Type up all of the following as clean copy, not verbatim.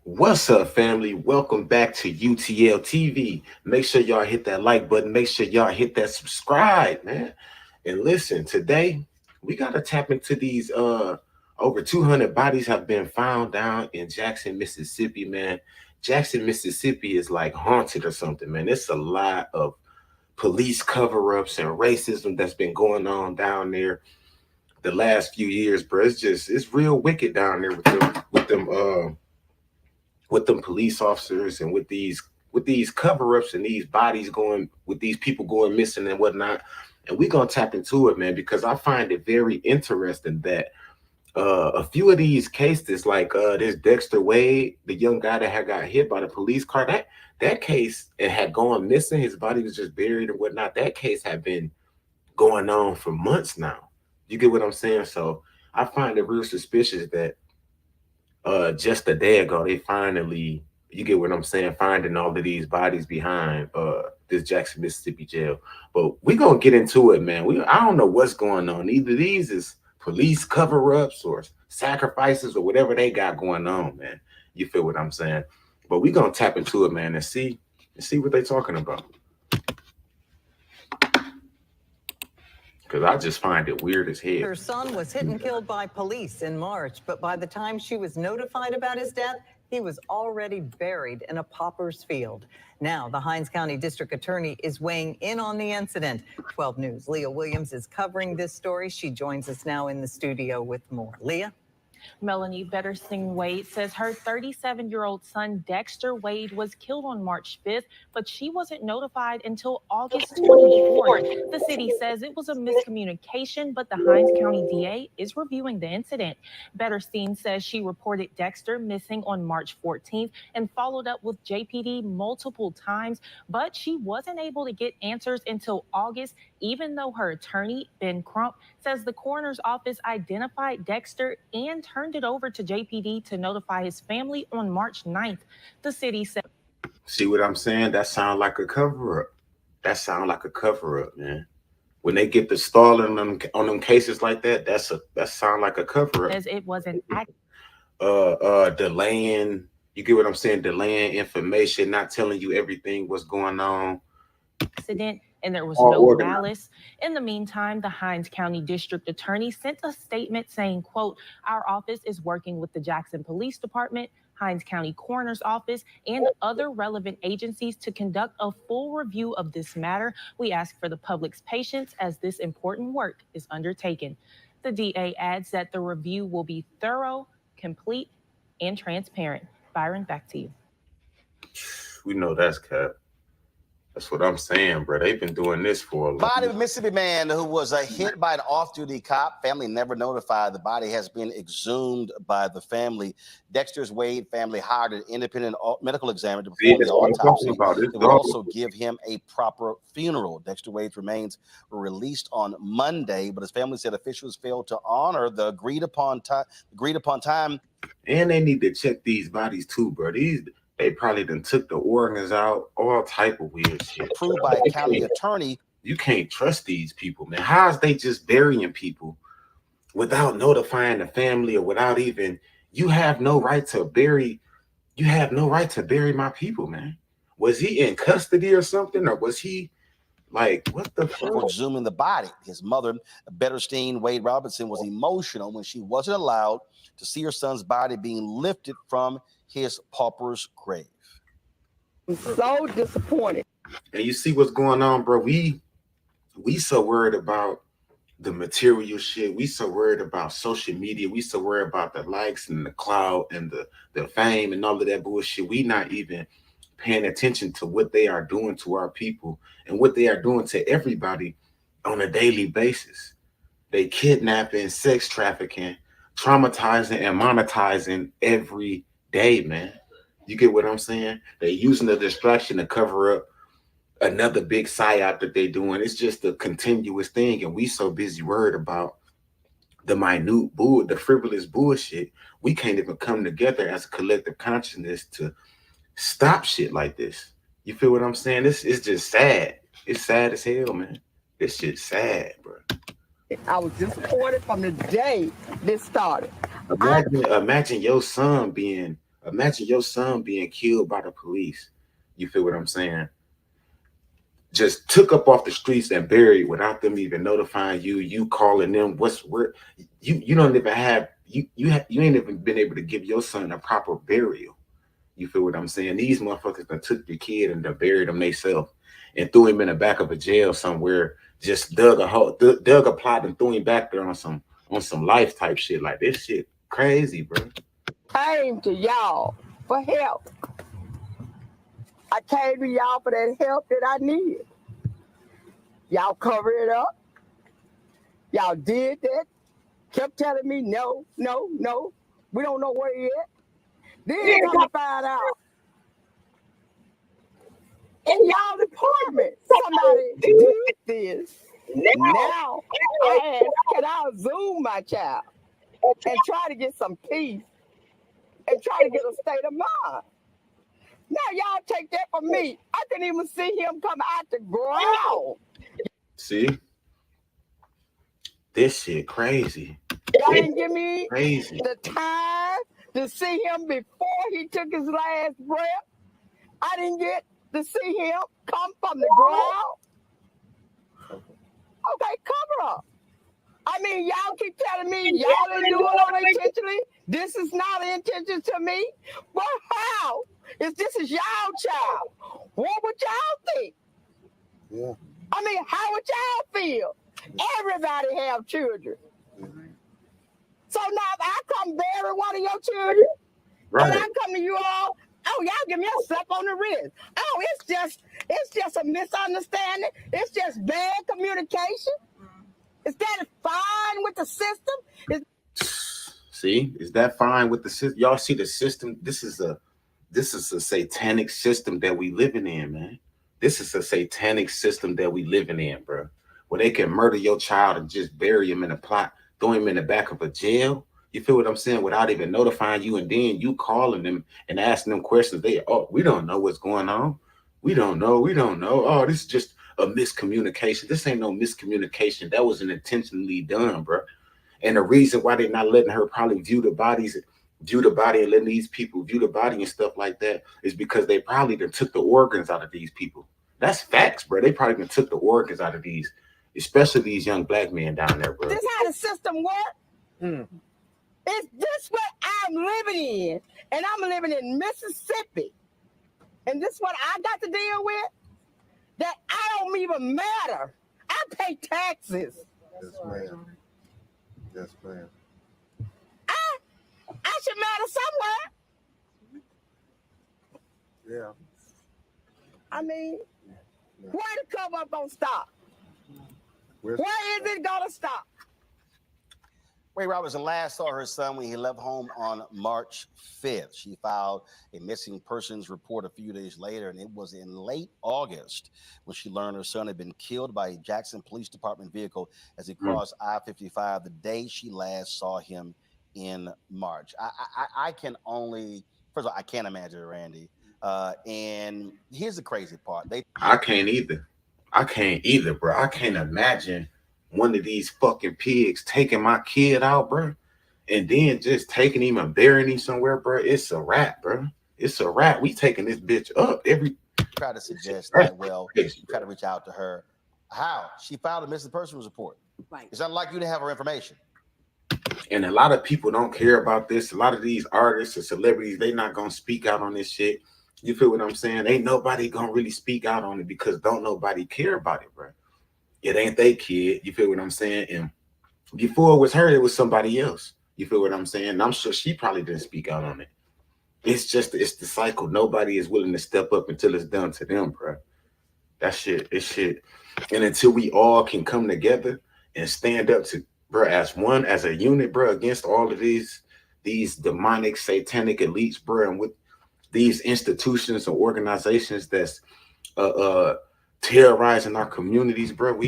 What's up, family? Welcome back to UTL TV. Make sure y'all hit that like button. Make sure y'all hit that subscribe, man. And listen, today we gotta tap into these over 200 bodies have been found down in Jackson, Mississippi, man. Jackson, Mississippi is like haunted or something, man. It's a lot of police cover-ups and racism that's been going on down there the last few years, bro. It's real wicked down there with them police officers and with these cover-ups and these bodies going with these people going missing and whatnot. And we're gonna tap into it, man, because I find it very interesting that a few of these cases, like this Dexter Wade, the young guy that had got hit by the police car, that case it had gone missing. His body was just buried and whatnot. That case had been going on for months now. You get what I'm saying? So I find it real suspicious that just a day ago they finally, you get what I'm saying, finding all of these bodies behind this Jackson, Mississippi jail. But we're gonna get into it, man. I don't know what's going on. Either these is police cover-ups or sacrifices or whatever they got going on, man. You feel what I'm saying? But we're gonna tap into it, man, and see what they're talking about. Because I just find it weird as hell. Her son was hit and killed by police in March, but by the time she was notified about his death, he was already buried in a pauper's field. Now, the Hinds County District Attorney is weighing in on the incident. 12 News' Leah Williams is covering this story. She joins us now in the studio with more. Leah? Melanie Bettersing-Wade says her 37-year-old son, Dexter Wade, was killed on March 5th, but she wasn't notified until August 24th. The city says it was a miscommunication, but the Hinds County DA is reviewing the incident. Betterstein says she reported Dexter missing on March 14th and followed up with JPD multiple times, but she wasn't able to get answers until August, even though her attorney, Ben Crump, says the coroner's office identified Dexter and turned it over to JPD to notify his family on March 9th. The city said. See what I'm saying? That sounds like a cover-up. That sounds like a cover-up, man. When they get the stalling on them cases like that, that sound like a cover-up. As it wasn't delaying, you get what I'm saying? Delaying information, not telling you everything what's going on. Accident. And there was no malice. In the meantime, the Hinds County District Attorney sent a statement saying, quote, "Our office is working with the Jackson Police Department, Hinds County Coroner's Office, and other relevant agencies to conduct a full review of this matter. We ask for the public's patience as this important work is undertaken." The DA adds that the review will be thorough, complete, and transparent. Byron, back to you. We know that's cap. That's what I'm saying, bro. They've been doing this for a long time. Body of a Mississippi man who was hit by an off-duty cop. Family never notified. The body has been exhumed by the family. Dexter's Wade family hired an independent medical examiner to perform the autopsy. It will also give him a proper funeral. Dexter Wade's remains were released on Monday, but his family said officials failed to honor the agreed upon time. And they need to check these bodies too, bro. They probably done took the organs out, all type of weird shit. Approved by a county attorney. You can't trust these people, man. How is they just burying people without notifying the family or without even, you have no right to bury my people, man. Was he in custody or something? Or was he like, what the fuck? For exhuming the body. His mother, Betterstein Wade Robinson, was emotional when she wasn't allowed to see her son's body being lifted from his pauper's grave. I'm so disappointed. And you see what's going on, bro. We so worried about the material shit. We so worried about social media. We so worried about the likes and the clout and the fame and all of that bullshit. We not even paying attention to what they are doing to our people and what they are doing to everybody on a daily basis. They kidnapping, sex trafficking, traumatizing, and monetizing every day, man. You get what I'm saying? They're using the distraction to cover up another big psyop that they're doing. It's just a continuous thing, and we so busy worried about the the frivolous bullshit. We can't even come together as a collective consciousness to stop shit like this. You feel what I'm saying? This is just sad. It's sad as hell, man. This shit's sad, bro. I was disappointed from the day this started. Imagine your son being Imagine your son being killed by the police. You feel what I'm saying? Just took up off the streets and buried without them even notifying you. You calling them. Where? You don't even have you ain't even been able to give your son a proper burial. You feel what I'm saying? These motherfuckers done took your kid and done buried him themselves and threw him in the back of a jail somewhere. Just dug a hole, dug a plot and threw him back there on some life type shit. Like this shit crazy, bro. Came to y'all for help. I came to y'all for that help that I needed. Y'all cover it up. Y'all did that. Kept telling me no. We don't know where he at. Then come to find out. In y'all department, somebody did this. Now I ask, can I Zoom my child and try to get some peace and try to get a state of mind? Now y'all take that from me. I couldn't even see him come out the ground. See? This shit crazy. Y'all didn't give me Crazy. the time to see him before he took his last breath. I didn't get to see him come from the ground. Okay, cover up. I mean, y'all keep telling me y'all didn't do it on intentionally. This is not an intention to me. But how? If this is y'all child, what would y'all think? Yeah. I mean, how would y'all feel? Everybody have children. So now if I come bury one of your children, Right. and I come to you all, oh, y'all give me a slap on the wrist. Oh, it's just a misunderstanding. It's just bad communication. Is that fine with the system? See, is that fine with the system? Y'all see the system? This is a satanic system that we living in, man. This is a satanic system that we living in, bro. Where they can murder your child and just bury him in a plot, throw him in the back of a jail. You feel what I'm saying? Without even notifying you, and then you calling them and asking them questions. We don't know what's going on. We don't know. Oh, this is just a miscommunication. This ain't no miscommunication. That wasn't intentionally done, bro. And the reason why they're not letting her probably view the body and letting these people view the body and stuff like that is because they probably done took the organs out of these people. That's facts, bro. They probably done took the organs out of these, especially these young black men down there, bro. This how the system works? Is this what I'm living in? And I'm living in Mississippi. And this what I got to deal with? That I don't even matter. I pay taxes. Yes, ma'am. Yes, ma'am. I should matter somewhere. Yeah. I mean, where the cover up gonna stop? Where is it gonna stop? Ray Robertson last saw her son when he left home on March 5th. She filed a missing persons report a few days later, and it was in late August when she learned her son had been killed by a Jackson Police Department vehicle as he crossed I-55 the day she last saw him in March. I can only, first of all, I can't imagine it, Randy. And here's the crazy part. I can't either, bro. I can't imagine one of these fucking pigs taking my kid out, bro, and then just taking him and burying him somewhere, bro. It's a wrap, bro. It's a wrap. We taking this bitch up every. Try to suggest that. Well, you try to reach out to her. How? She filed a missing persons report. Right. It's unlike you to have her information. And a lot of people don't care about this. A lot of these artists or celebrities, they not gonna speak out on this shit. You feel what I'm saying? Ain't nobody gonna really speak out on it because don't nobody care about it, bro. It ain't they kid. You feel what I'm saying? And before it was her, it was somebody else. You feel what I'm saying? And I'm sure she probably didn't speak out on it. It's the cycle. Nobody is willing to step up until it's done to them, bro. That shit, it's shit. And until we all can come together and stand up to, bro, as one, as a unit, bro, against all of these demonic, satanic elites, bro, and with these institutions and organizations that's terrorizing our communities, bro,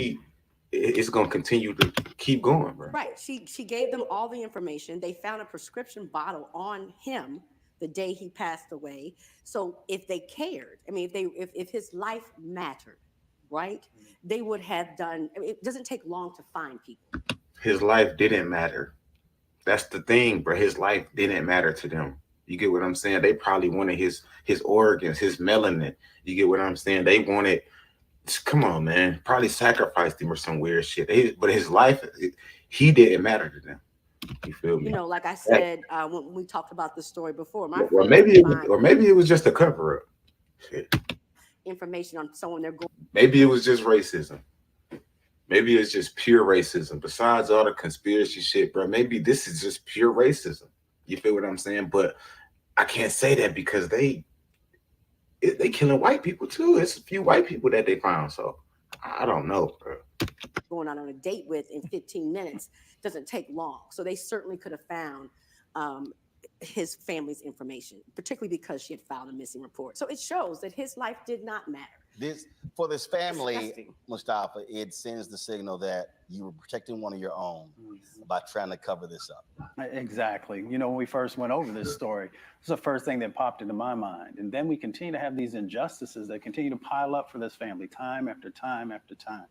it's gonna continue to keep going, bro. Right. She gave them all the information. They found a prescription bottle on him the day he passed away. So if they cared, I mean, if his life mattered, right, they would have done. I mean, it doesn't take long to find people. His life didn't matter. That's the thing, bro. His life didn't matter to them. You get what I'm saying? They probably wanted his organs, his melanin. You get what I'm saying? They wanted, come on, man, probably sacrificed him or some weird shit. But his life, he didn't matter to them. You feel me? You know, like I said, when we talked about this story before, my Or friends maybe it was just a cover up. Shit. Information on someone they're going. Maybe it was just racism. Maybe it's just pure racism. Besides all the conspiracy shit, bro, maybe this is just pure racism. You feel what I'm saying? But I can't say that because they killing white people too. It's a few white people that they found. So I don't know, bro. Going on a date with in 15 minutes doesn't take long. So they certainly could have found his family's information, particularly because she had filed a missing report. So it shows that his life did not matter. For this family, Disgusting. Mustafa, it sends the signal that you were protecting one of your own by trying to cover this up. Exactly. You know, when we first went over this story, it's the first thing that popped into my mind. And then we continue to have these injustices that continue to pile up for this family time after time after time.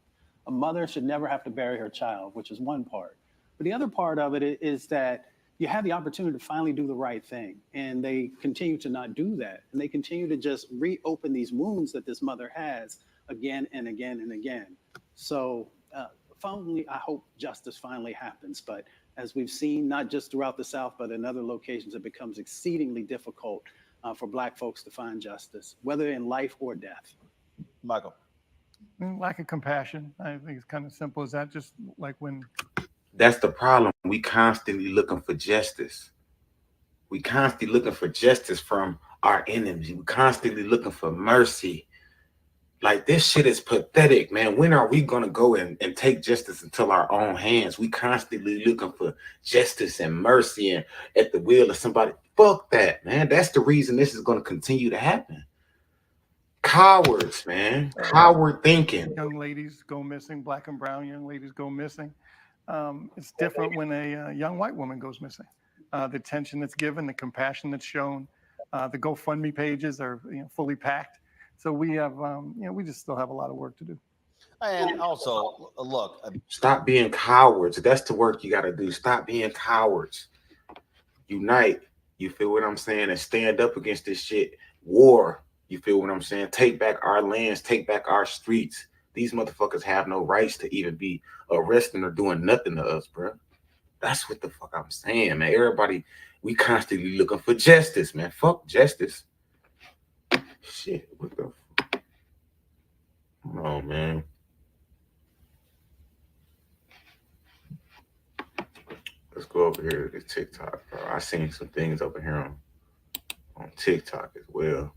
A mother should never have to bury her child, which is one part. But the other part of it is that you have the opportunity to finally do the right thing. And they continue to not do that. And they continue to just reopen these wounds that this mother has again and again and again. So finally, I hope justice finally happens. But as we've seen, not just throughout the South, but in other locations, it becomes exceedingly difficult for Black folks to find justice, whether in life or death. Michael. Lack of compassion. I think it's kind of simple as that. Just like when. That's the problem. We constantly looking for justice. We constantly looking for justice from our enemies. We constantly looking for mercy. Like, this shit is pathetic, man. When are we gonna go and take justice into our own hands? We constantly looking for justice and mercy and at the will of somebody. Fuck that, man. That's the reason this is gonna continue to happen. Cowards, man. Coward thinking. Young ladies go missing. Black and brown young ladies go missing. It's different when a young white woman goes missing. The attention that's given, the compassion that's shown, the GoFundMe pages are fully packed. So we have, we just still have a lot of work to do. And also, look, stop being cowards. That's the work you got to do. Stop being cowards. Unite. You feel what I'm saying? And stand up against this shit. War. You feel what I'm saying? Take back our lands. Take back our streets. These motherfuckers have no rights to even be arresting or doing nothing to us, bro. That's what the fuck I'm saying, man. Everybody, we constantly looking for justice, man. Fuck justice. Shit, what the fuck? Come on, man. Let's go over here to this TikTok, bro. I seen some things over here on TikTok as well.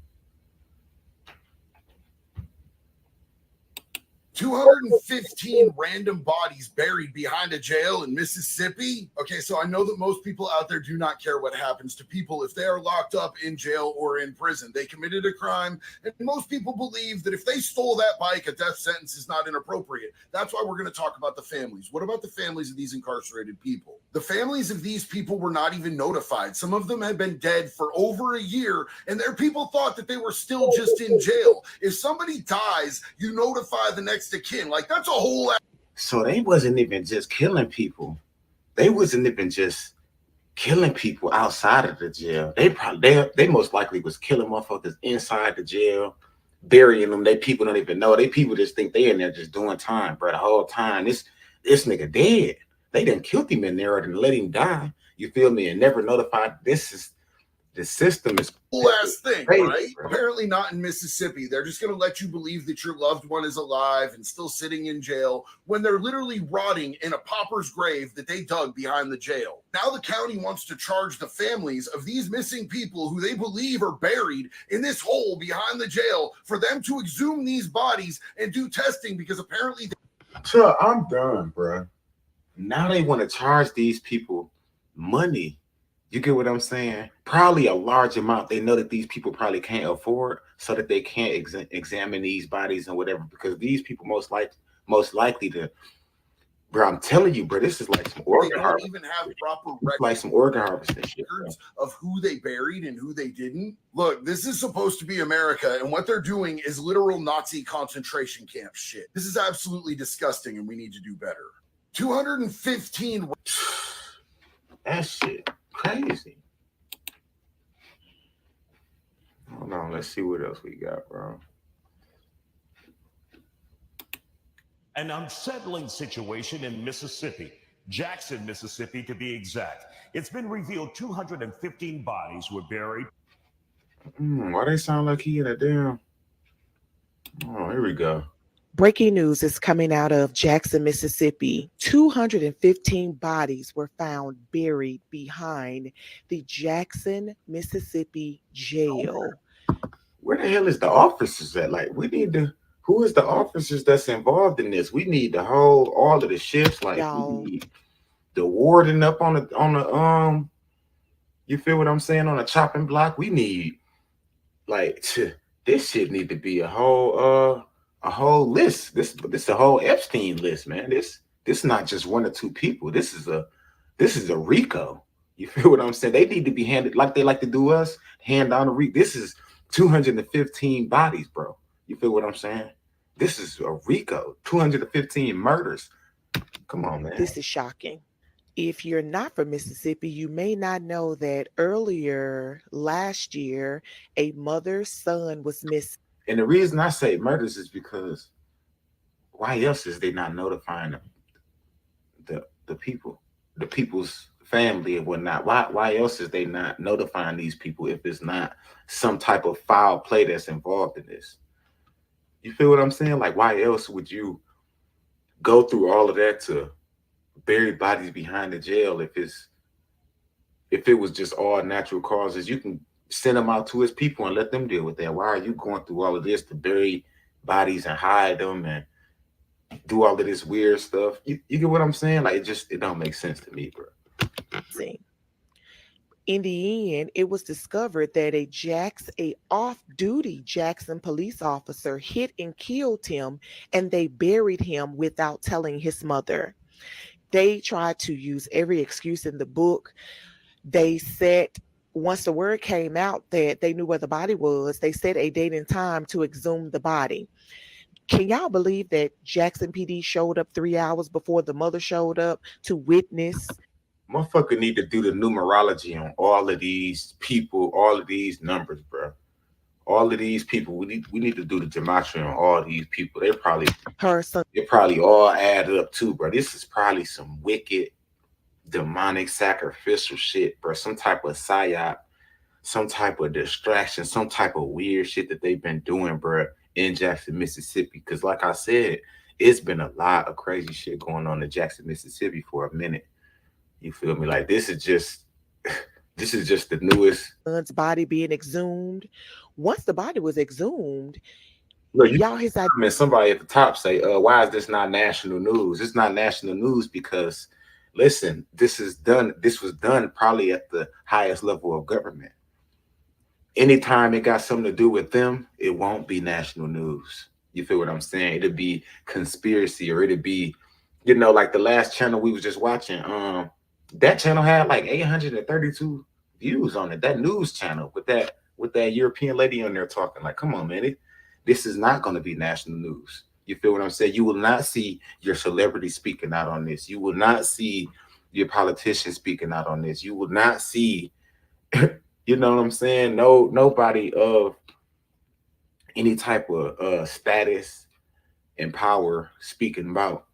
215 random bodies buried behind a jail in Mississippi. Okay, so I know that most people out there do not care what happens to people if they are locked up in jail or in prison. They committed a crime, and most people believe that if they stole that bike, a death sentence is not inappropriate. That's why we're going to talk about the families. What about the families of these incarcerated people? The families of these people were not even notified. Some of them had been dead for over a year, and their people thought that they were still just in jail. If somebody dies, you notify the next of kin. Like, that's a whole. So they wasn't even just killing people. They wasn't even just killing people outside of the jail. They most likely was killing motherfuckers inside the jail, burying them. They people don't even know. They people just think they in there just doing time, bro. The whole time this nigga dead. They done killed him in there and let him die. You feel me? And never notified. The system is last thing, crazy, right? bro. Apparently not in Mississippi. They're just going to let you believe that your loved one is alive and still sitting in jail when they're literally rotting in a pauper's grave that they dug behind the jail. Now the county wants to charge the families of these missing people who they believe are buried in this hole behind the jail for them to exhume these bodies and do testing because apparently So I'm done, bro. Now they want to charge these people money. You get what I'm saying? Probably a large amount. They know that these people probably can't afford, so that they can't examine these bodies and whatever, because these people most likely to, bro, I'm telling you, bro, this is like some organ harvesting. They don't even have proper records, like some organ harvesting shit, of who they buried and who they didn't. Look, this is supposed to be America, and what they're doing is literal Nazi concentration camp shit. This is absolutely disgusting, and we need to do better. 215. That shit crazy. Let's see what else we got, bro. An unsettling situation in Mississippi, Jackson, Mississippi, to be exact. It's been revealed 215 bodies were buried. Why they sound like he in a damn? Oh, here we go. Breaking news is coming out of Jackson, Mississippi. 215 bodies were found buried behind the Jackson, Mississippi jail. Where the hell is the officers at? Like, we need to. Who is the officers that's involved in this? We need the whole, all of the shifts. Like, we need the warden up on the you feel what I'm saying, on a chopping block. We need, like, this shit need to be a whole list. This a whole Epstein list, man. This not just one or two people. This is a RICO. You feel what I'm saying? They need to be handed like they like to do us, hand down a RICO. This is 215 bodies, bro. You feel what I'm saying? This is a RICO. 215 murders. Come on, man. This is shocking. If you're not from Mississippi, you may not know that earlier last year, a mother's son was missing. And the reason I say murders is because why else is they not notifying the people, the people's family and whatnot? Why else is they not notifying these people if it's not some type of foul play that's involved in this? You feel what I'm saying? Like, why else would you go through all of that to bury bodies behind the jail if it was just all natural causes? You can send them out to his people and let them deal with that. Why are you going through all of this to bury bodies and hide them and do all of this weird stuff? You get what I'm saying? Like, it don't make sense to me, bro. In the end, it was discovered that a off-duty Jackson police officer hit and killed him, and they buried him without telling his mother. They tried to use every excuse in the book. They said, once the word came out that they knew where the body was, they set a date and time to exhume the body. Can y'all believe that Jackson PD showed up 3 hours before the mother showed up to witness? Motherfucker need to do the numerology on all of these people, all of these numbers, bro. All of these people, we need to do the gematria on all these people. They probably all add up too, bro. This is probably some wicked, demonic, sacrificial shit, bro. Some type of psyop, some type of distraction, some type of weird shit that they've been doing, bro, in Jackson, Mississippi. Because like I said, it's been a lot of crazy shit going on in Jackson, Mississippi for a minute. You feel me? Like, this is just the newest. Son's body being exhumed. Once the body was exhumed, look, somebody at the top say, why is this not national news? It's not national news because, listen, this was done probably at the highest level of government. Anytime it got something to do with them, it won't be national news. You feel what I'm saying? It'll be conspiracy, or it'll be, like the last channel we was just watching. That channel had like 832 views on it. That news channel with that European lady on there talking. Like, come on, man. This is not going to be national news. You feel what I'm saying? You will not see your celebrity speaking out on this. You will not see your politician speaking out on this. You will not see, you know what I'm saying? Nobody of any type of status and power speaking about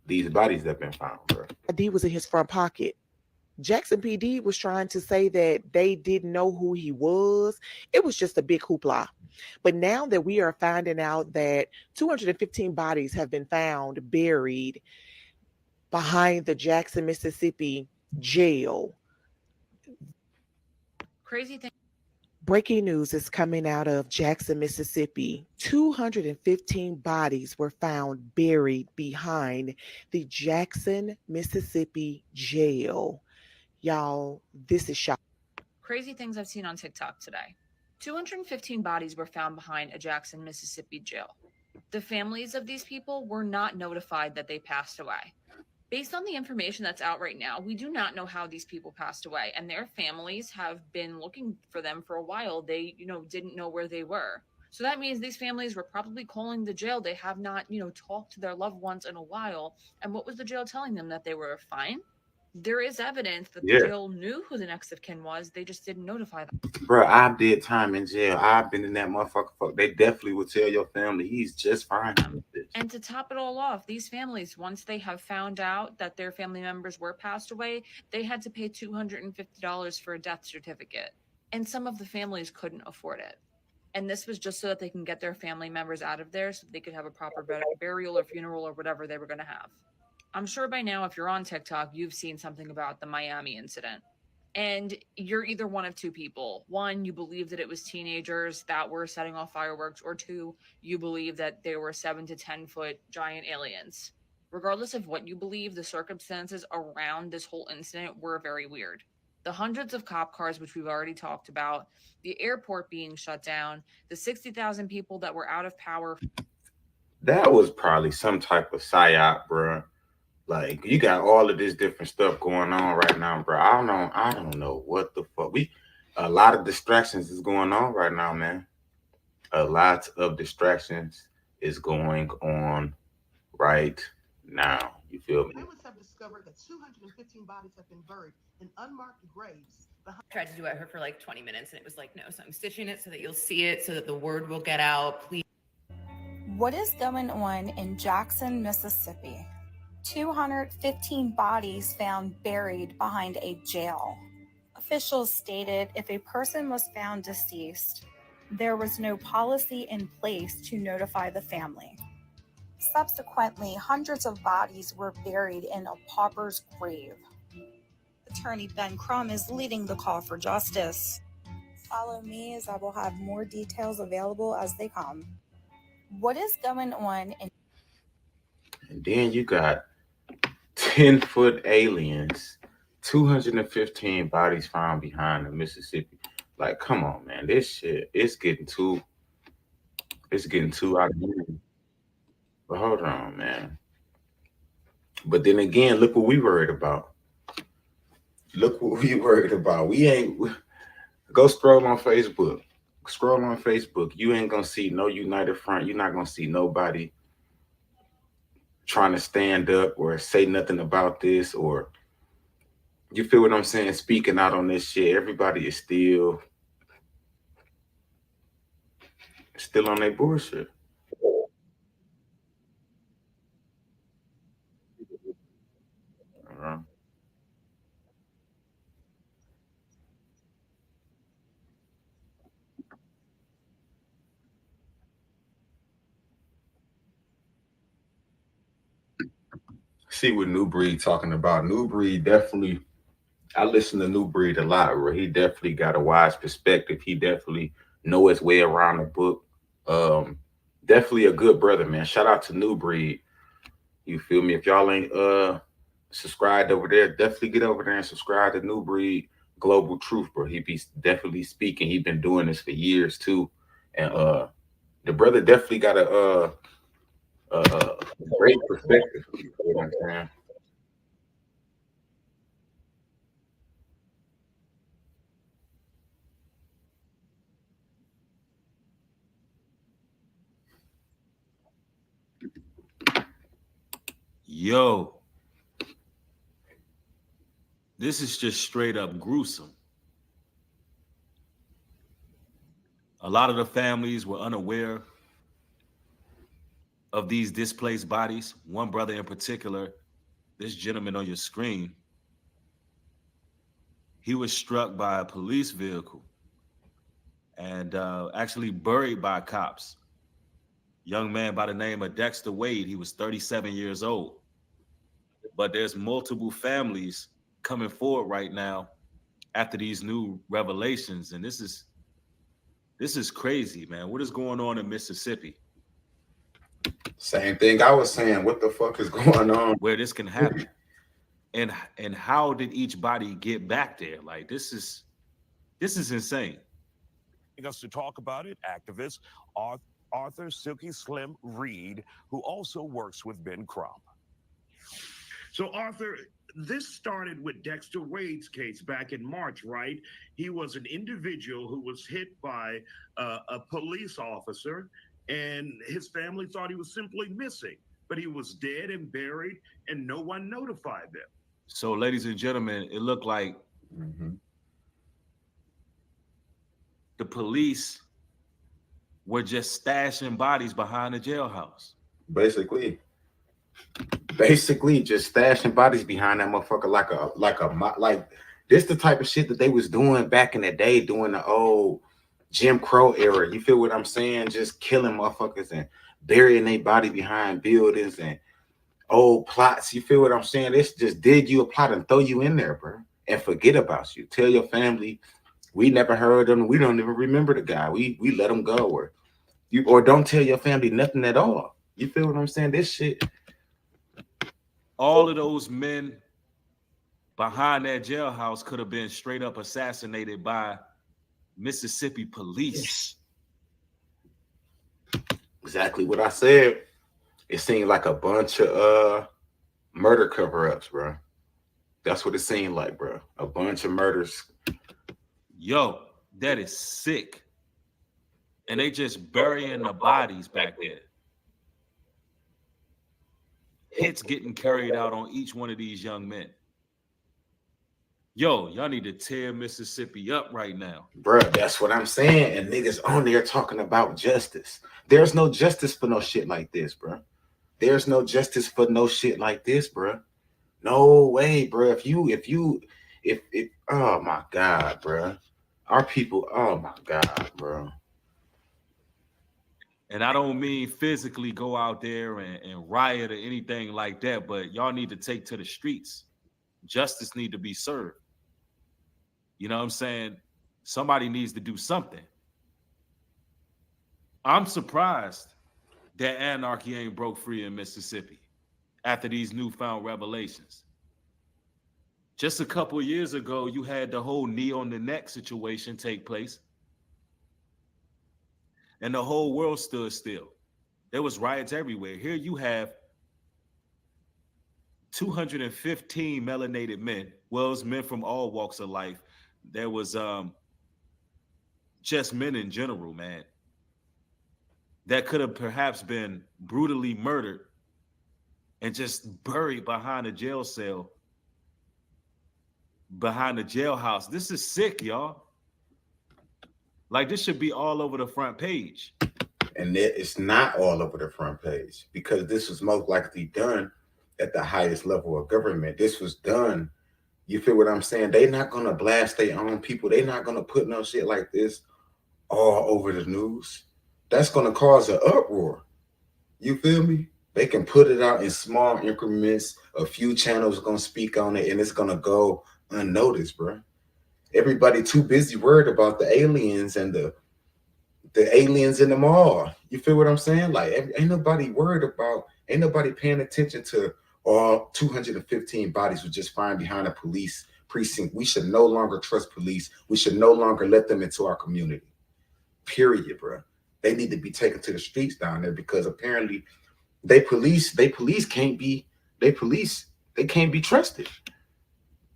these bodies that have been found, bro. ID was in his front pocket. Jackson PD was trying to say that they didn't know who he was. It was just a big hoopla. But now that we are finding out that 215 bodies have been found buried behind the Jackson, Mississippi jail. Crazy thing. Breaking news is coming out of Jackson, Mississippi. 215 bodies were found buried behind the Jackson, Mississippi jail. Y'all, this is shocking. Crazy things I've seen on TikTok today. 215 bodies were found behind a Jackson, Mississippi jail. The families of these people were not notified that they passed away. Based on the information that's out right now, we do not know how these people passed away, and their families have been looking for them for a while. They, didn't know where they were. So that means these families were probably calling the jail. They have not, talked to their loved ones in a while. And what was the jail telling them? That they were fine? There is evidence that the Yeah. jail knew who the next of kin was. They just didn't notify them. Bro, I did time in jail. I've been in that motherfucker. Fuck, they definitely would tell your family he's just fine. And to top it all off, these families, once they have found out that their family members were passed away, they had to pay $250 for a death certificate. And some of the families couldn't afford it. And this was just so that they can get their family members out of there so they could have a proper burial or funeral or whatever they were going to have. I'm sure by now, if you're on TikTok, you've seen something about the Miami incident. And you're either one of two people. One, you believe that it was teenagers that were setting off fireworks, or two, you believe that they were 7 to 10 foot giant aliens. Regardless of what you believe, the circumstances around this whole incident were very weird. The hundreds of cop cars, which we've already talked about, the airport being shut down, the 60,000 people that were out of power. That was probably some type of psyop, bro. Like, you got all of this different stuff going on right now, bro. I don't know what the fuck. A lot of distractions is going on right now, man. A lot of distractions is going on right now. You feel me? Families have discovered that 215 bodies have been buried in unmarked graves. I tried to do it for like 20 minutes and it was like, no, so I'm stitching it so that you'll see it, so that the word will get out. Please. What is going on in Jackson, Mississippi? 215 bodies found buried behind a jail. Officials stated if a person was found deceased, there was no policy in place to notify the family. Subsequently, hundreds of bodies were buried in a pauper's grave. Attorney Ben Crum is leading the call for justice. Follow me as I will have more details available as they come. What is going on in... And then you got 10-foot aliens, 215 bodies found behind the Mississippi. Like, come on, man. This shit, it's getting too out of hand. But hold on, man. But then again, look what we worried about. Look what we worried about. Go scroll on Facebook. Scroll on Facebook. You ain't gonna see no united front. You're not gonna see nobody trying to stand up or say nothing about this, or you feel what I'm saying, speaking out on this shit. Everybody is still on their bullshit. See what New Breed talking about. New Breed definitely, I listen to New Breed a lot, where he definitely got a wise perspective. He definitely know his way around the book. Definitely a good brother, man. Shout out to New Breed. You feel me? If y'all ain't subscribed over there, definitely get over there and subscribe to New Breed Global Truth, bro. He be definitely speaking. He been doing this for years too. And the brother definitely got a great perspective. You know what I'm saying? Yo, this is just straight up gruesome. A lot of the families were unaware of these displaced bodies. One brother in particular, this gentleman on your screen, he was struck by a police vehicle and actually buried by cops. Young man by the name of Dexter Wade. He was 37 years old. But there's multiple families coming forward right now after these new revelations. And this is crazy, man. What is going on in Mississippi? Same thing I was saying. What the fuck is going on? Where this can happen. And how did each body get back there? Like, this is insane. Us to talk about it, activist Arthur Silky Slim Reed, who also works with Ben Crump. So, Arthur, this started with Dexter Wade's case back in March, right? He was an individual who was hit by a police officer, and his family thought he was simply missing, but he was dead and buried, and no one notified them. So, ladies and gentlemen, it looked like the police were just stashing bodies behind the jailhouse. Basically just stashing bodies behind that motherfucker like this the type of shit that they was doing back in the day, during the old Jim Crow era. You feel what I'm saying? Just killing motherfuckers and burying their body behind buildings and old plots. You feel what I'm saying? It's just dig you a plot and throw you in there, bro, and forget about you. Tell your family we never heard them. We don't even remember the guy. We let him go, or don't tell your family nothing at all. You feel what I'm saying? This shit. All of those men behind that jailhouse could have been straight up assassinated by Mississippi police. Exactly what I said. It seemed like a bunch of murder cover-ups, bro. That's what it seemed like, bro. A bunch of murders. Yo, that is sick. And they just burying the bodies back there. Hits getting carried out on each one of these young men. Yo, y'all need to tear Mississippi up right now. Bruh, that's what I'm saying. And niggas on there talking about justice. There's no justice for no shit like this, bruh. There's no justice for no shit like this, bruh. No way, bruh. If oh my God, bruh. Our people, oh my God, bro. And I don't mean physically go out there and riot or anything like that, but y'all need to take to the streets. Justice need to be served. You know what I'm saying? Somebody needs to do something. I'm surprised that anarchy ain't broke free in Mississippi after these newfound revelations. Just a couple of years ago, you had the whole knee on the neck situation take place. And the whole world stood still. There was riots everywhere. Here you have 215 melanated men. Well, it was men from all walks of life. There was just men in general, man, that could have perhaps been brutally murdered and just buried behind a jail cell, behind the jailhouse. This is sick, y'all. Like, this should be all over the front page. And it's not all over the front page, because this was most likely done at the highest level of government. This was done. You feel what I'm saying? They're not going to blast their own people. They're not going to put no shit like this all over the news. That's going to cause an uproar. You feel me? They can put it out in small increments. A few channels are going to speak on it, and it's going to go unnoticed, bro. Everybody too busy worried about the aliens and the aliens in the mall. You feel what I'm saying? Like, ain't nobody worried about, ain't nobody paying attention to all 215 bodies were just found behind a police precinct. We should no longer trust police. We should no longer let them into our community. Period, bro. They need to be taken to the streets down there, because apparently they can't be trusted.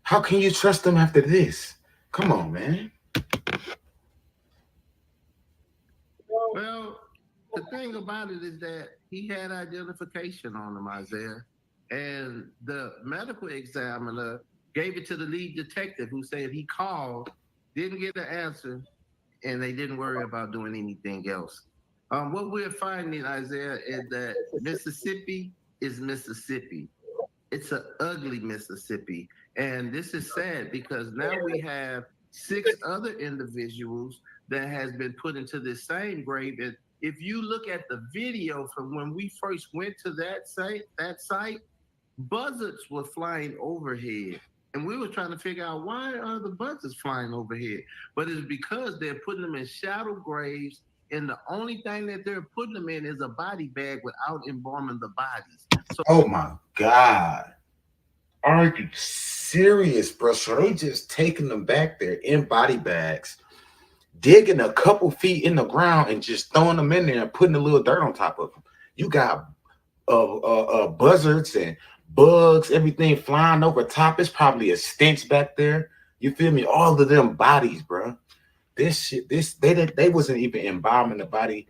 How can you trust them after this? Come on, man. Well, the thing about it is that he had identification on him, Isaiah, and the medical examiner gave it to the lead detective, who said he called, didn't get an answer, and they didn't worry about doing anything else. What we're finding, Isaiah, is that Mississippi is Mississippi. It's an ugly Mississippi. And this is sad, because now we have 6 other individuals that has been put into this same grave. And if you look at the video from when we first went to that site, buzzards were flying overhead. And we were trying to figure out, why are the buzzards flying overhead? But it's because they're putting them in shallow graves, and the only thing that they're putting them in is a body bag without embalming the bodies. So, oh my God. Are you serious, bro? So they just taking them back there in body bags, digging a couple feet in the ground and just throwing them in there and putting a little dirt on top of them. You got buzzards and bugs, everything flying over top. It's probably a stench back there. You feel me? All of them bodies, bro. This shit, they wasn't even embalming the body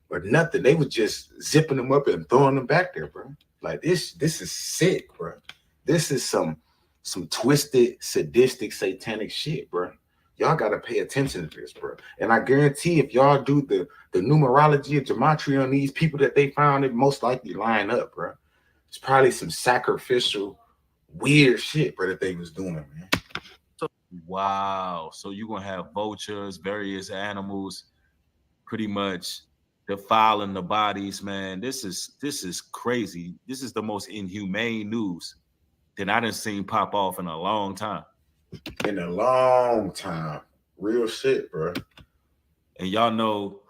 or nothing. They was just zipping them up and throwing them back there, bro. Like, this is sick, bro. This is some some twisted, sadistic, satanic shit, bro. Y'all gotta pay attention to this, bro. And I guarantee if y'all do the numerology of gematria on these people that they found, it most likely line up, bro. It's probably some sacrificial, weird shit, bro, that they was doing, man. Wow. So you're gonna have vultures, various animals, pretty much defiling the bodies, man. This is crazy. This is the most inhumane news that I didn't seen pop off in a long time. In a long time. Real shit, bro. And y'all know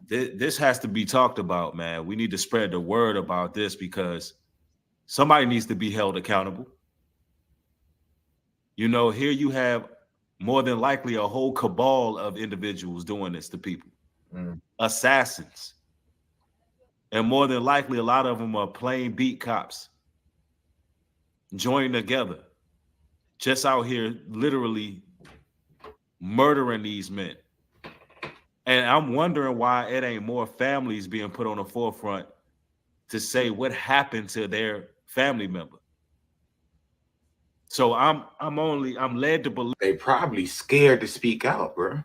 this has to be talked about, man. We need to spread the word about this because somebody needs to be held accountable. You know, here you have more than likely a whole cabal of individuals doing this to people. Assassins. And more than likely, a lot of them are plain beat cops joining together, just out here literally murdering these men. And I'm wondering why it ain't more families being put on the forefront to say what happened to their family member. So I'm led to believe they probably scared to speak out, bro.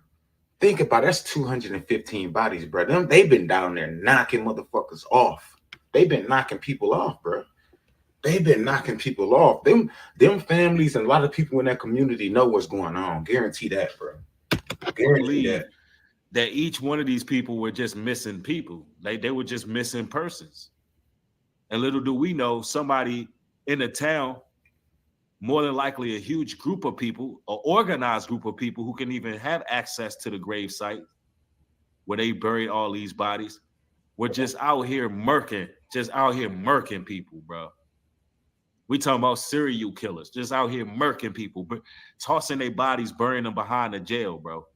Think about it, that's 215 bodies, bro. They've been down there knocking motherfuckers off. They've been knocking people off, bro. They've been knocking people off. Them families and a lot of people in that community know what's going on. Guarantee that, bro. Guarantee that each one of these people were just missing people. They were just missing persons. And little do we know, somebody in the town, more than likely a huge group of people, an organized group of people who can even have access to the grave site where they buried all these bodies, were just out here murking people, bro. We talking about serial killers, just out here murking people, tossing their bodies, burying them behind the jail, bro.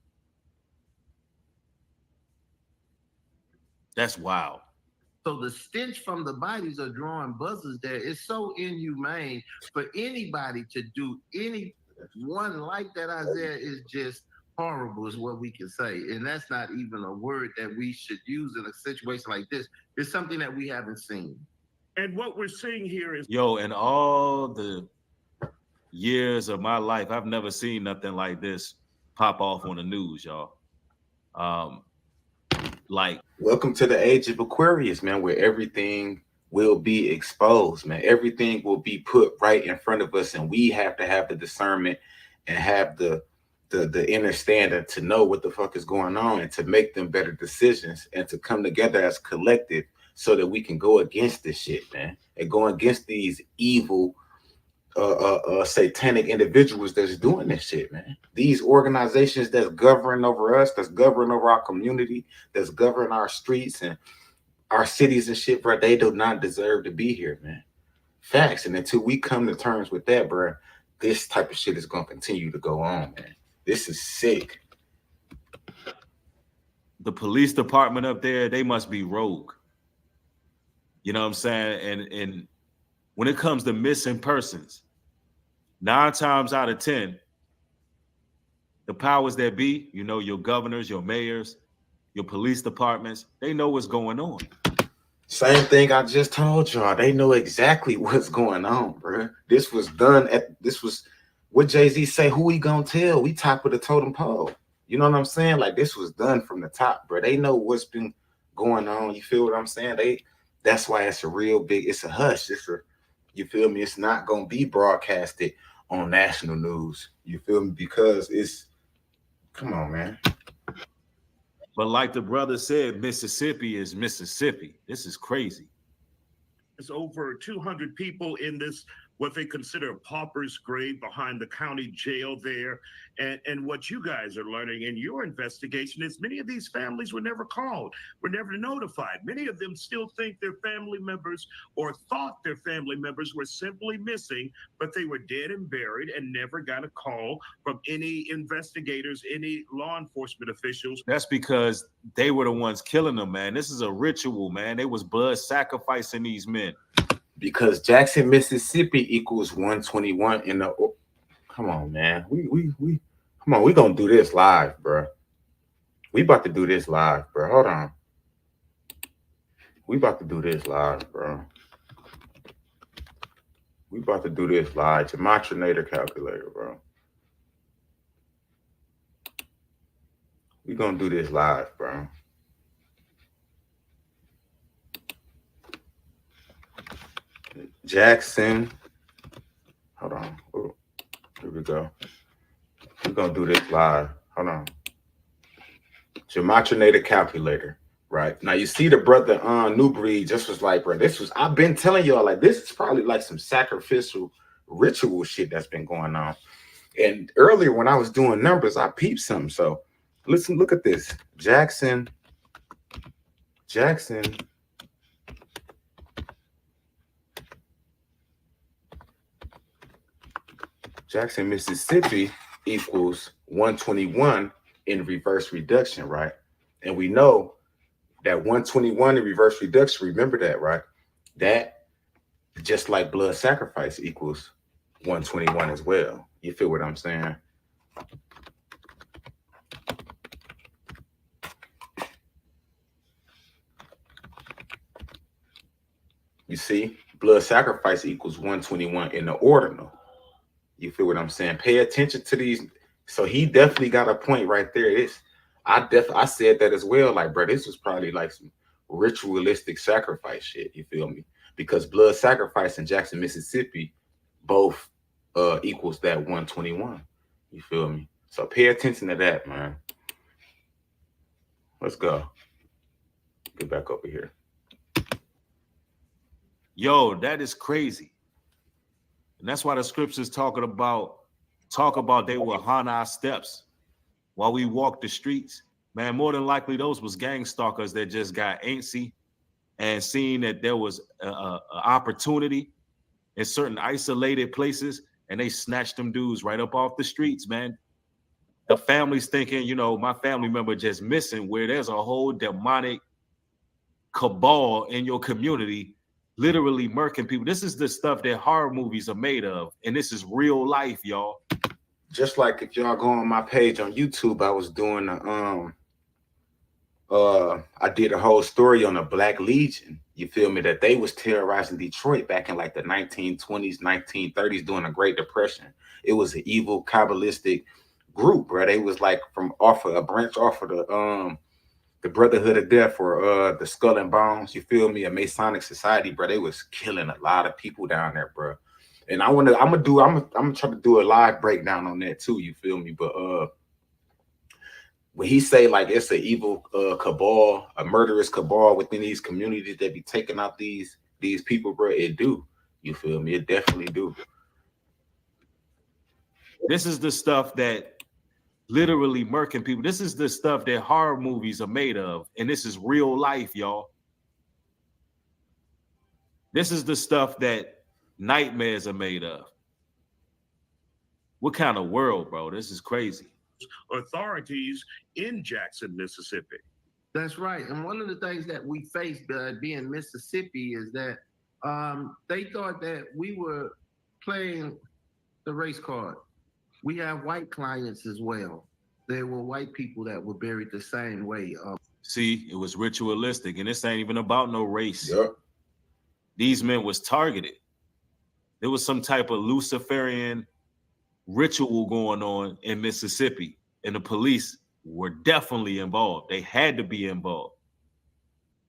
That's wild. So the stench from the bodies are drawing buzzers there. It's so inhumane for anybody to do anyone like that, Isaiah, is just horrible is what we can say. And that's not even a word that we should use in a situation like this. It's something that we haven't seen. And what we're seeing here is... Yo, in all the years of my life, I've never seen nothing like this pop off on the news, y'all. Welcome to the age of Aquarius, man, where everything will be exposed, man. Everything will be put right in front of us, and we have to have the discernment and have the understanding to know what the fuck is going on and to make them better decisions and to come together as collective so that we can go against this shit, man, and go against these evil satanic individuals that's doing this shit, man. These organizations that's governing over us, that's governing over our community, that's governing our streets and our cities and shit, bro, they do not deserve to be here, man. Facts. And until we come to terms with that, bro, this type of shit is going to continue to go on, man. This is sick. The police department up there, they must be rogue. You know what I'm saying? And when it comes to missing persons, 9 times out of 10, the powers that be, you know, your governors, your mayors, your police departments, they know what's going on. Same thing I just told y'all. They know exactly what's going on, bro. This was what Jay-Z say, who we gonna tell? We top of the totem pole. You know what I'm saying? Like, this was done from the top, bro. They know what's been going on. You feel what I'm saying? That's why it's it's a hush. You feel me? It's not gonna be broadcasted on national news. You feel me? Because come on, man. But like the brother said, Mississippi is Mississippi. This is crazy. There's over 200 people in this, what they consider a pauper's grave behind the county jail there. And what you guys are learning in your investigation is many of these families were never called, were never notified. Many of them still think their family members or thought their family members were simply missing, but they were dead and buried and never got a call from any investigators, any law enforcement officials. That's because they were the ones killing them, man. This is a ritual, man. They was blood sacrificing these men. Because Jackson, Mississippi equals 121 in the... Come on, man. Come on, we gonna do this live, bro. We about to do this live, bro. Hold on. We about to do this live, bro. We about to do this live. Gematria calculator, bro. We gonna do this live, bro. Jackson. Hold on. Ooh, here we go. We're gonna do this live. Hold on. Gematria calculator. Right. Now you see the brother New Breed just was like, bro, this was I've been telling y'all, like, this is probably like some sacrificial ritual shit that's been going on. And earlier when I was doing numbers, I peeped something. So listen, look at this. Jackson, Mississippi equals 121 in reverse reduction, right? And we know that 121 in reverse reduction, remember that, right? That just like blood sacrifice equals 121 as well. You feel what I'm saying? You see, blood sacrifice equals 121 in the ordinal. You feel what I'm saying? Pay attention to these. So he definitely got a point right there. I said that as well. Like, bro, this was probably like some ritualistic sacrifice shit. You feel me? Because blood sacrifice in Jackson, Mississippi, both equals that 121. You feel me? So pay attention to that, man. Let's go. Get back over here. Yo, that is crazy. And that's why the scriptures talk about they will haunt our steps while we walk the streets. Man, more than likely those was gang stalkers that just got antsy and seen that there was an opportunity in certain isolated places, and they snatched them dudes right up off the streets, man. The family's thinking, you know, my family member just missing, where there's a whole demonic cabal in your community literally murking people. This is the stuff that horror movies are made of, and this is real life, y'all. Just like if y'all go on my page on YouTube, I was doing I did a whole story on the Black Legion. You feel me? That they was terrorizing Detroit back in like the 1920s, 1930s during the Great Depression. It was an evil Kabbalistic group, bro. They was like from off of a branch off of the Brotherhood of Death or the Skull and Bones, you feel me? A Masonic society, bro. They was killing a lot of people down there, bro. And I'm gonna try to do a live breakdown on that too, you feel me? But when he say like it's an evil cabal, a murderous cabal within these communities that be taking out these people, bro, it do. You feel me? It definitely do. This is the stuff that literally murking people. This is the stuff that horror movies are made of, and this is real life, y'all. This is the stuff that nightmares are made of. What kind of world, bro? This is crazy. Authorities in Jackson, Mississippi. That's right. And one of the things that we faced being Mississippi is that they thought that we were playing the race card. We have white clients as well. There were white people that were buried the same way. See, it was ritualistic, and this ain't even about no race. Yep. These men was targeted. There was some type of Luciferian ritual going on in Mississippi, and the police were definitely involved. They had to be involved.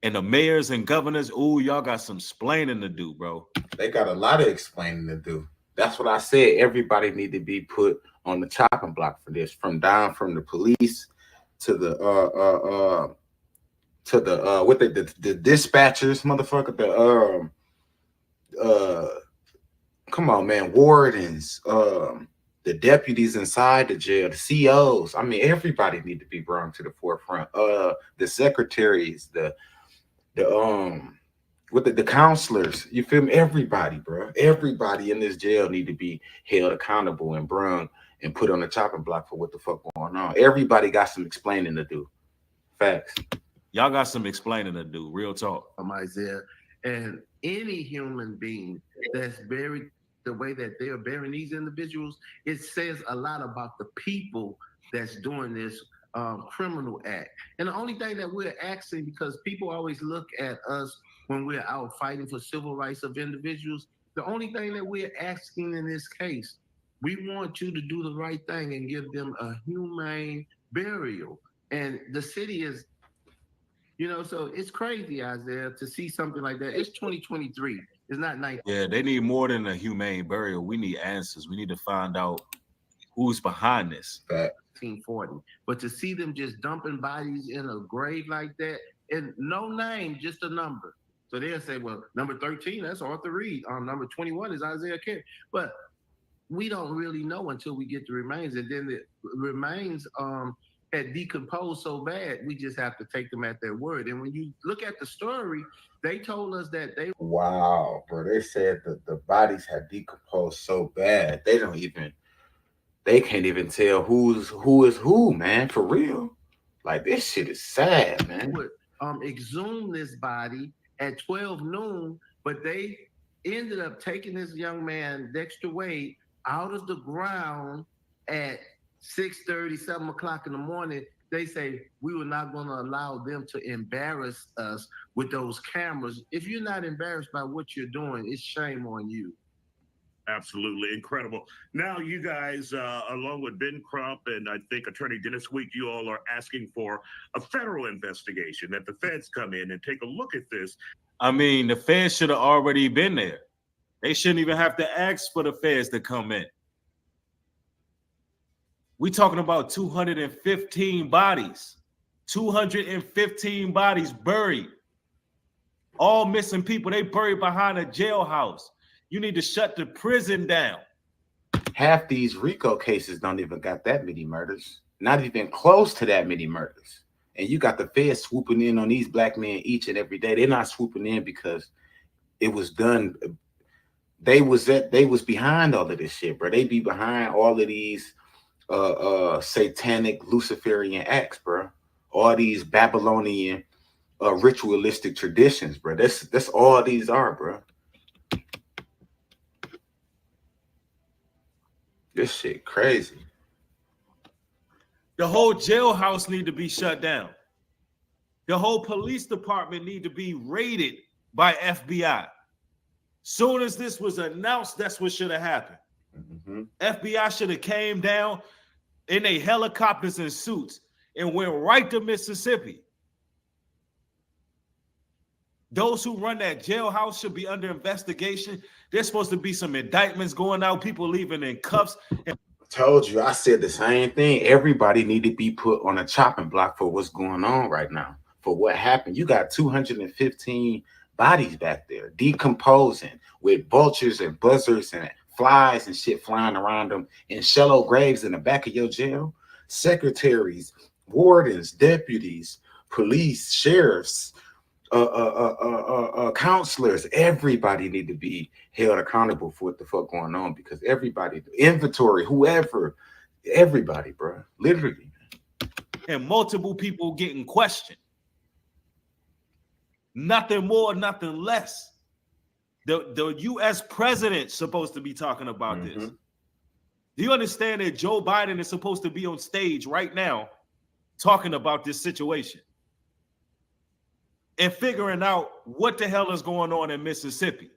And the mayors and governors, ooh, y'all got some explaining to do, bro. They got a lot of explaining to do. That's what I said. Everybody need to be put on the chopping block for this, from the police to the dispatchers, motherfucker, come on, man, wardens, the deputies inside the jail, the COs. I mean, everybody need to be brought to the forefront. The secretaries, the counselors, you feel me? Everybody, bro. Everybody in this jail need to be held accountable and brung and put on the chopping block for what the fuck going on. Everybody got some explaining to do. Facts. Y'all got some explaining to do. Real talk. Isaiah, and any human being that's buried the way that they are burying these individuals, it says a lot about the people that's doing this criminal act. And the only thing that we're asking, because people always look at us when we're out fighting for civil rights of individuals, The only thing that we're asking in this case, we want you to do the right thing and give them a humane burial. And the city is, so it's crazy, Isaiah, to see something like that. It's 2023. It's not 19. Yeah, they need more than a humane burial. We need answers. We need to find out who's behind this. 1940. But to see them just dumping bodies in a grave like that, and no name, just a number. So they'll say, well, number 13, that's Arthur Reed. Number 21 is Isaiah Carey. But we don't really know until we get the remains. And then the remains had decomposed so bad, we just have to take them at their word. And when you look at the story, they told us that they... Wow, bro. They said that the bodies had decomposed so bad, they can't even tell who is who, man, for real. Like, this shit is sad, man. Would exhume this body at 12 noon, but they ended up taking this young man, Dexter Wade, out of the ground at 6:30, 7 o'clock in the morning. They say, we were not going to allow them to embarrass us with those cameras. If you're not embarrassed by what you're doing, it's shame on you. Absolutely incredible. Now, you guys, along with Ben Crump and I think Attorney Dennis Week, you all are asking for a federal investigation, that the feds come in and take a look at this. I mean, the feds should have already been there. They shouldn't even have to ask for the feds to come in. We talking about 215 bodies. 215 bodies buried. All missing people. They buried behind a jailhouse. You need to shut the prison down. Half these RICO cases don't even got that many murders. Not even close to that many murders. And you got the feds swooping in on these black men each and every day. They're not swooping in because it was done. They was behind all of this shit, bro. They be behind all of these satanic Luciferian acts, bro. All these Babylonian ritualistic traditions, bro. That's all these are, bro. This shit crazy. The whole jailhouse need to be shut down. The whole police department need to be raided by FBI. Soon as this was announced, that's what should have happened. Mm-hmm. FBI should have came down in their helicopters and suits and went right to Mississippi. Those who run that jailhouse should be under investigation. There's supposed to be some indictments going out, people leaving in cuffs. Told you, I said the same thing. Everybody need to be put on a chopping block for what's going on right now, for what happened. You got 215 bodies back there decomposing with vultures and buzzards and flies and shit flying around them in shallow graves in the back of your jail. Secretaries, wardens, deputies, police, sheriffs, counselors, everybody need to be held accountable for what the fuck going on, because everybody, inventory, whoever, everybody, bro, literally. And multiple people getting questioned. Nothing more, nothing less. The U.S. president's supposed to be talking about this. Do you understand that Joe Biden is supposed to be on stage right now talking about this situation and figuring out what the hell is going on in Mississippi?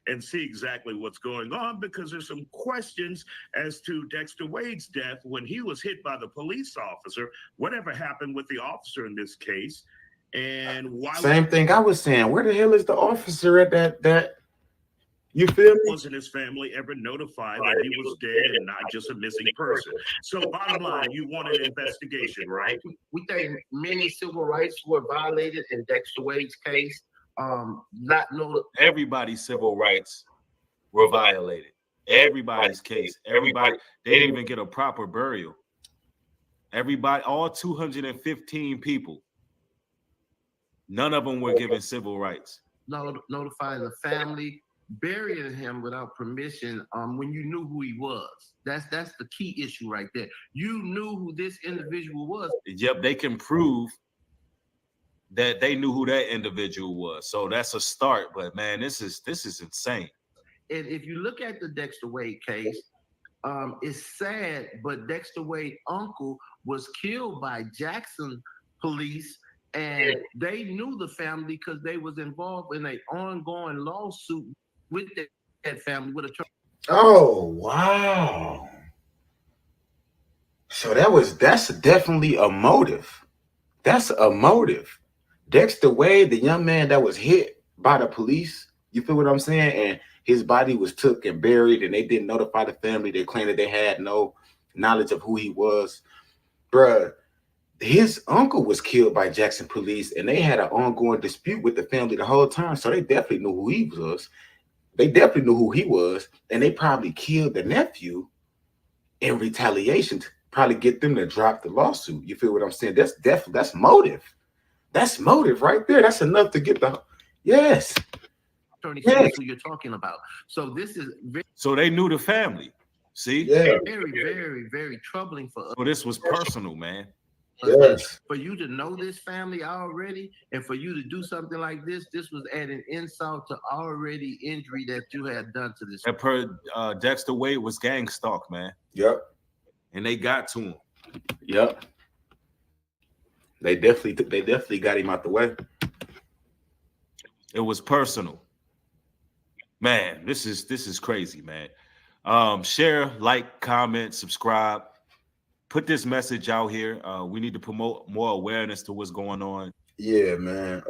And see exactly what's going on, because there's some questions as to Dexter Wade's death when he was hit by the police officer. Whatever happened with the officer in this case, and why? Same thing I was saying. Where the hell is the officer at that? You feel me? Wasn't his family ever notified that he was dead and not just a missing person? So bottom line, you want an investigation, right? We think many civil rights were violated in Dexter Wade's case. Everybody's civil rights were violated. Everybody's case. Everybody, they didn't even get a proper burial. Everybody, all 215 people, none of them were given civil rights. Notifying the family, burying him without permission when you knew who he was. That's the key issue right there. You knew who this individual was. Yep, they can prove that they knew who that individual was. So that's a start. But man, this is insane. And if you look at the Dexter Wade case, it's sad, but Dexter Wade's uncle was killed by Jackson police And they knew the family because they was involved in an ongoing lawsuit with that family with a Oh, wow. So that's definitely a motive. That's a motive. Dexter Wade, the young man that was hit by the police, you feel what I'm saying? And his body was took and buried, and they didn't notify the family. They claimed that they had no knowledge of who he was. Bruh, his uncle was killed by Jackson police, and they had an ongoing dispute with the family the whole time. So they definitely knew who he was. They definitely knew who he was, and they probably killed the nephew in retaliation to probably get them to drop the lawsuit. You feel what I'm saying? That's motive. That's motive right there. That's enough to get the yes. attorney yes. Who you're talking about. So this is very, so they knew the family. See, very, very, very troubling for us. So this was personal, man. Yes. For you to know this family already, and for you to do something like this was adding insult to already injury that you had done to this. And per Dexter Wade was gang stalk, man. Yep. And they got to him. Yep. They definitely got him out the way. It was personal. Man, this is crazy, man. Share, like, comment, subscribe. Put this message out here. We need to promote more awareness to what's going on. Yeah, man.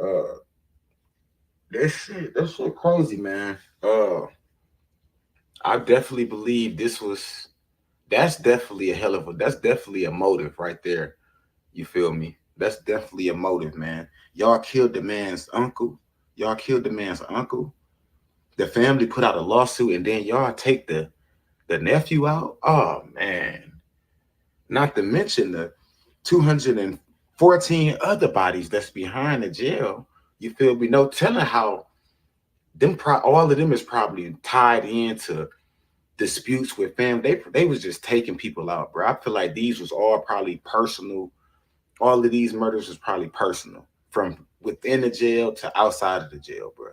That shit crazy, man. I definitely believe that's definitely that's definitely a motive right there. You feel me? That's definitely a motive, man. Y'all killed the man's uncle. Y'all killed the man's uncle. The family put out a lawsuit, and then y'all take the nephew out. Oh, man. Not to mention the 214 other bodies that's behind the jail. You feel me? No telling how all of them is probably tied into disputes with family. They was just taking people out, bro. I feel like these was all probably personal. All of these murders was probably personal, from within the jail to outside of the jail, bro.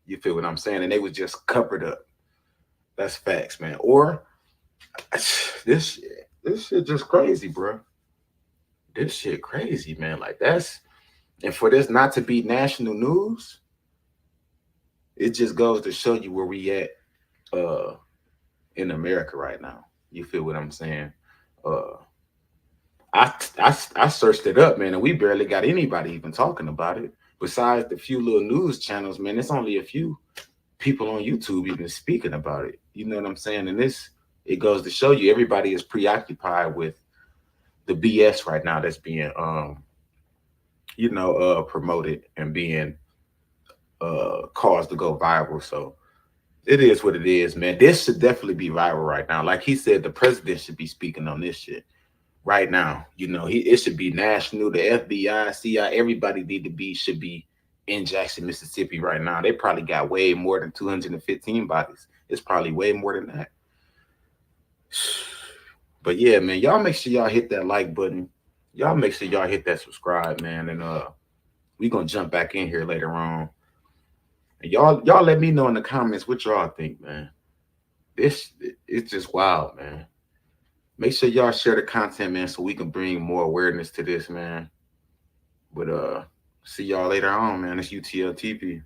You feel what I'm saying? And they was just covered up. That's facts, man. Or this shit just crazy, bro. This shit crazy, man. Like and for this not to be national news, it just goes to show you where we at in America right now. You feel what I'm saying? I searched it up, man, and we barely got anybody even talking about it. Besides the few little news channels, man, it's only a few people on YouTube even speaking about it. You know what I'm saying? And it goes to show you everybody is preoccupied with the BS right now that's being promoted and being caused to go viral. So it is what it is, man. This should definitely be viral right now. Like he said, the president should be speaking on this shit right now. You know, it should be national. The FBI, CIA, everybody should be in Jackson, Mississippi right now. They probably got way more than 215 bodies. It's probably way more than that. But yeah, man, y'all make sure y'all hit that like button. Y'all make sure y'all hit that subscribe, man. And we gonna jump back in here later on. And y'all let me know in the comments what y'all think, man. It's just wild, man. Make sure y'all share the content, man, so we can bring more awareness to this, man. But see y'all later on, man. It's UTL TV.